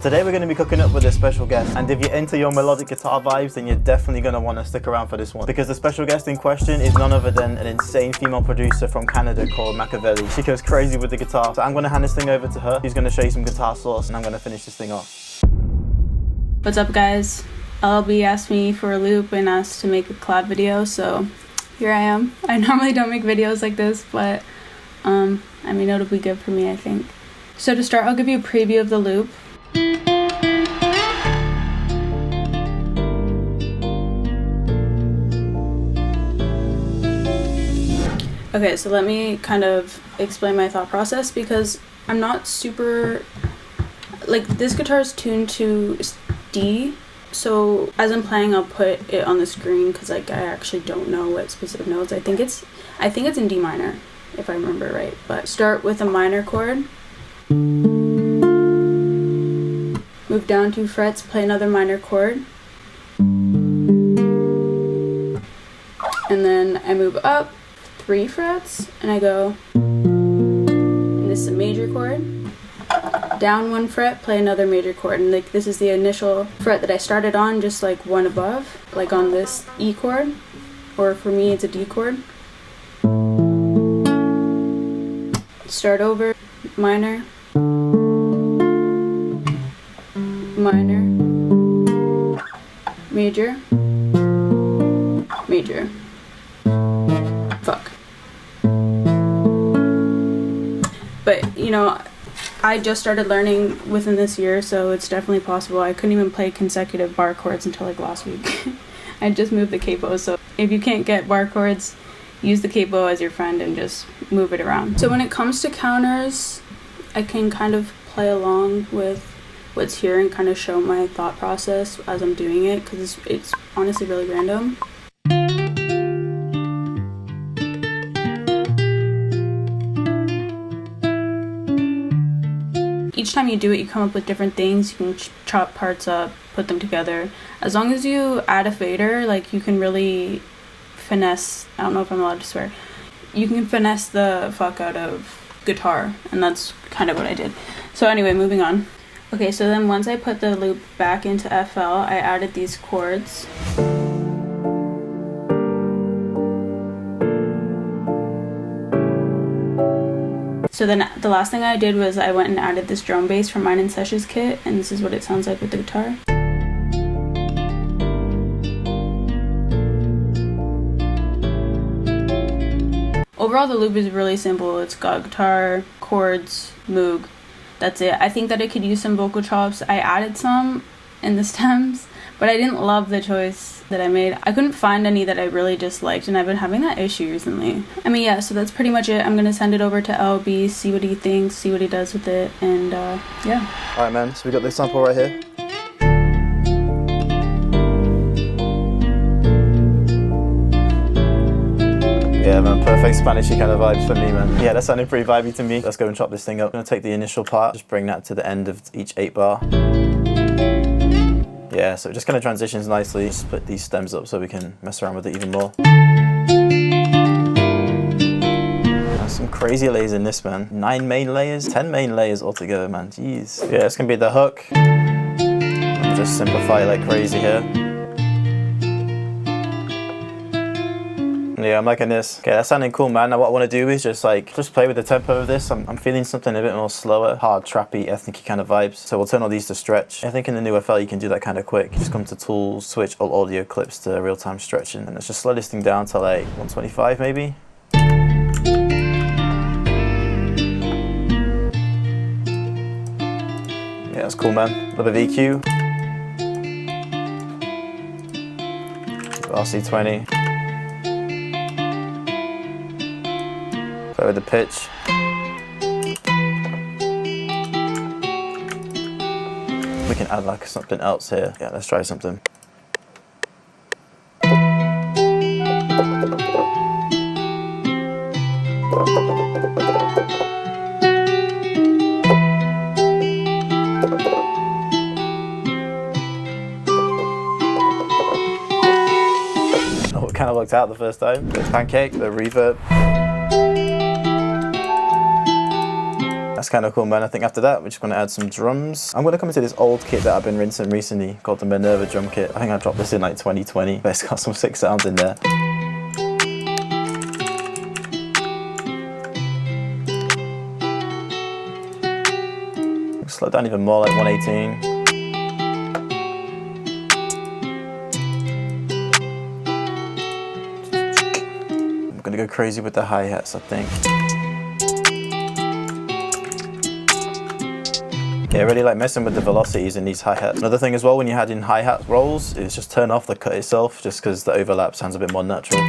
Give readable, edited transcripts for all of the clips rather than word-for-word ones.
Today we're going to be cooking up with a special guest, and if you're into your melodic guitar vibes, then you're definitely going to want to stick around for this one, because the special guest in question is none other than an insane female producer from Canada called Machiavelli. She goes crazy with the guitar, so I'm going to hand this thing over to her. She's going to show you some guitar sauce, and I'm going to finish this thing off. What's up, guys? LB asked me for a loop and asked to make a collab video, so here I am. I normally don't make videos like this, but I mean, it'll be good for me, I think. So to start, I'll give you a preview of the loop. Okay, so let me kind of explain my thought process, because I'm not super, like, this guitar is tuned to D, so as I'm playing I'll put it on the screen because like I actually don't know what specific notes. I think it's in D minor if I remember right, but start with a minor chord, move down 2 frets, play another minor chord, and then I move up 3 frets and I go, and this is a major chord, down 1 fret, play another major chord, and like this is the initial fret that I started on, just like one above, like on this E chord, or for me it's a D chord. Start over, minor, minor, major, major. Fuck. But you know, I just started learning within this year, so it's definitely possible. I couldn't even play consecutive bar chords until like last week. I just moved the capo, so if you can't get bar chords, use the capo as your friend and just move it around. So when it comes to counters, I can kind of play along with what's here and kind of show my thought process as I'm doing it, because it's honestly really random. Each time you do it, you come up with different things. You can chop parts up, put them together. As long as you add a fader, like you can really finesse, I don't know if I'm allowed to swear, you can finesse the fuck out of guitar, and that's kind of what I did. So anyway, moving on. Okay, so then once I put the loop back into FL, I added these chords. So then the last thing I did was I went and added this drum bass from Mine and Sesh's kit, and this is what it sounds like with the guitar. Overall, the loop is really simple. It's got guitar, chords, moog. That's it. I think that it could use some vocal chops. I added some in the stems, but I didn't love the choice that I made. I couldn't find any that I really disliked, and I've been having that issue recently. I mean, yeah, so that's pretty much it. I'm gonna send it over to LB, see what he thinks, see what he does with it, and yeah. Alright man, so we got this sample right here. Yeah man, perfect Spanishy kind of vibes for me, man. Yeah, that sounded pretty vibey to me. Let's go and chop this thing up. I'm gonna take the initial part, just bring that to the end of each 8 bar. Yeah, so it just kind of transitions nicely. Split these stems up so we can mess around with it even more. There's some crazy layers in this, man. 9 main layers, 10 main layers altogether, man. Jeez. Yeah, it's gonna be the hook. I'll just simplify like crazy here. Yeah, I'm liking this. Okay, that's sounding cool, man. Now what I want to do is just play with the tempo of this. I'm feeling something a bit more slower, hard, trappy, ethnic kind of vibes. So we'll turn all these to stretch. I think in the new FL you can do that kind of quick. Just come to tools, switch all audio clips to real-time stretching, and let's just slow this thing down to like 125 maybe. Yeah, that's cool, man. A little bit of EQ. RC20. Play with the pitch. We can add like something else here. Yeah, let's try something. Oh, it kind of worked out the first time. Bit of pancake, the reverb. That's kind of cool, man. I think after that, we're just going to add some drums. I'm going to come into this old kit that I've been rinsing recently called the Minerva drum kit. I think I dropped this in like 2020, but it's got some sick sounds in there. Slow down even more, like 118. I'm gonna go crazy with the hi-hats, I think. Yeah, I really like messing with the velocities in these hi-hats. Another thing as well, when you add in hi-hat rolls, is just turn off the cut itself, just because the overlap sounds a bit more natural.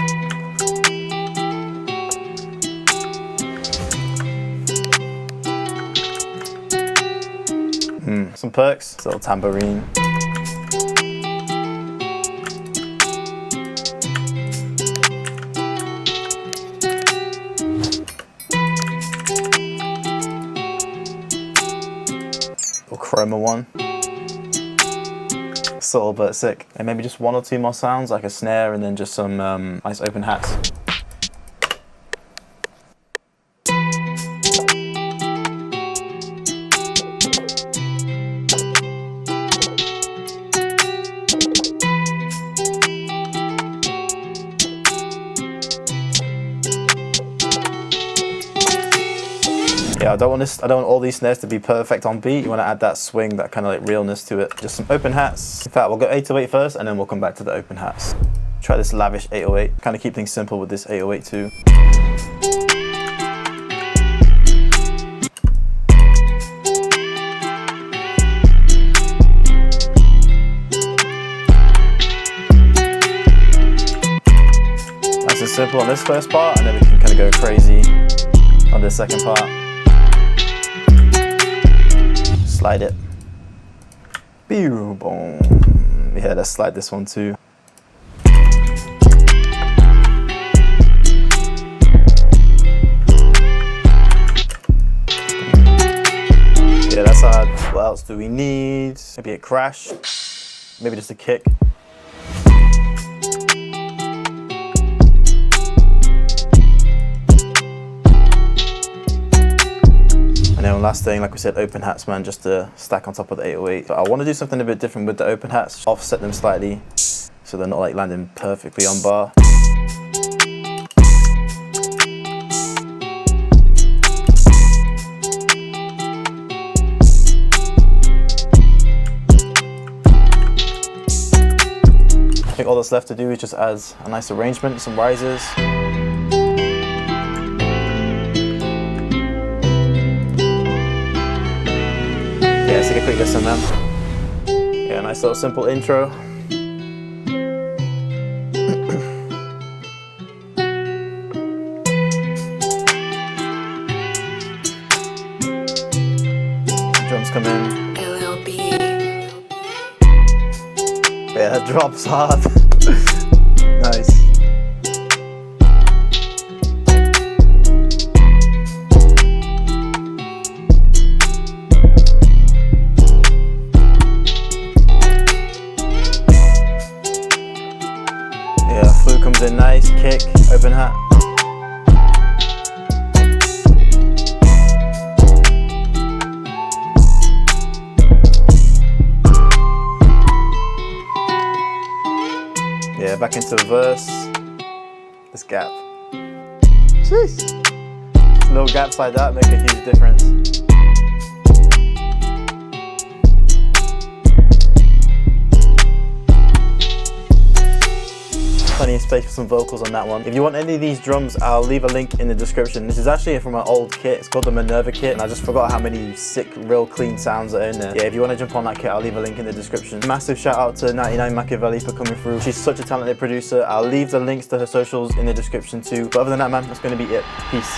Some perks, this little tambourine. Little chroma one. Subtle but sick. And maybe just one or two more sounds, like a snare and then just some nice open hats. Yeah, I don't want all these snares to be perfect on beat. You want to add that swing, that kind of like realness to it. Just some open hats. In fact, we'll go 808 first and then we'll come back to the open hats. Try this lavish 808. Kind of keep things simple with this 808 too. Nice and simple on this first part, and then we can kind of go crazy on the second part. Slide it. Boom. Yeah, let's slide this one too. Yeah, that's hard. What else do we need? Maybe a crash. Maybe just a kick. And then last thing, like we said, open hats, man, just to stack on top of the 808. But I want to do something a bit different with the open hats, offset them slightly so they're not like landing perfectly on bar. I think all that's left to do is just add a nice arrangement, some risers. Yeah, let's take a quick listen, man. Yeah, nice little simple intro. Drums come in. Yeah, that drops hard. Nice. Yeah, flute comes in nice, kick, open hat. Yeah, back into the verse. This gap. Jeez. Little gaps like that make a huge difference. Plenty of space for some vocals on that one. If you want any of these drums, I'll leave a link in the description. This is actually from an old kit. It's called the Minerva kit, and I just forgot how many sick, real clean sounds are in there. Yeah, if you want to jump on that kit, I'll leave a link in the description. Massive shout out to 99 Machiavelli for coming through. She's such a talented producer. I'll leave the links to her socials in the description too. But other than that, man, that's going to be it. Peace.